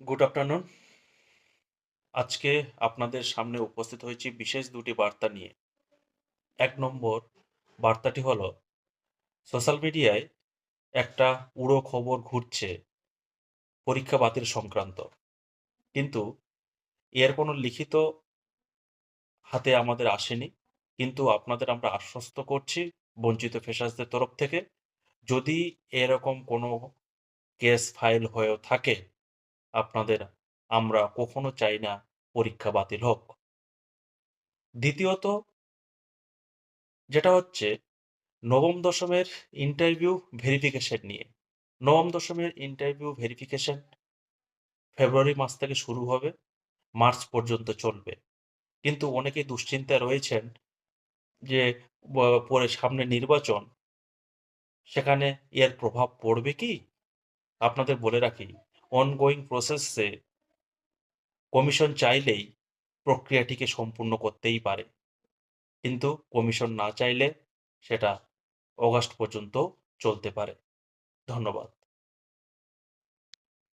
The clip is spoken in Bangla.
Good afternoon. আজকে আপনাদের সামনে উপস্থিত হয়েছি বিশেষ দুটি বার্তা নিয়ে। ১ নম্বর বার্তাটি হলো, সোশ্যাল মিডিয়ায় একটা উড়ো খবর ঘুরছে পরীক্ষা বাতিল সংক্রান্ত। কিন্তু এর কোনো লিখিত হাতে আমাদের আসেনি। কিন্তু আপনাদের আমরা আশ্বস্ত করছি বঞ্চিত ফ্রেশার্সদের তরফ থেকে, যদি এরকম কোনো কেস ফাইল হয়েও থাকে, আপনাদের আমরা কখনো চাই না পরীক্ষা বাতিল হোক। দ্বিতীয়ত যেটা হচ্ছে নবম-দশমের ইন্টারভিউ ভেরিফিকেশন নিয়ে। নবম-দশমের ইন্টারভিউ ভেরিফিকেশন ফেব্রুয়ারি মাস থেকে শুরু হবে, মার্চ পর্যন্ত চলবে। কিন্তু অনেকেই দুশ্চিন্তায় রয়েছেন যে ব পরে সামনে নির্বাচন, সেখানে এর প্রভাব পড়বে কি? আপনাদের বলে রাখি, ongoing প্রসেসে কমিশন চাইলেই প্রক্রিয়াটিকে সম্পূর্ণ করতেই পারে। কিন্তু কমিশন না চাইলে সেটা অগাস্ট পর্যন্ত চলতে পারে। ধন্যবাদ।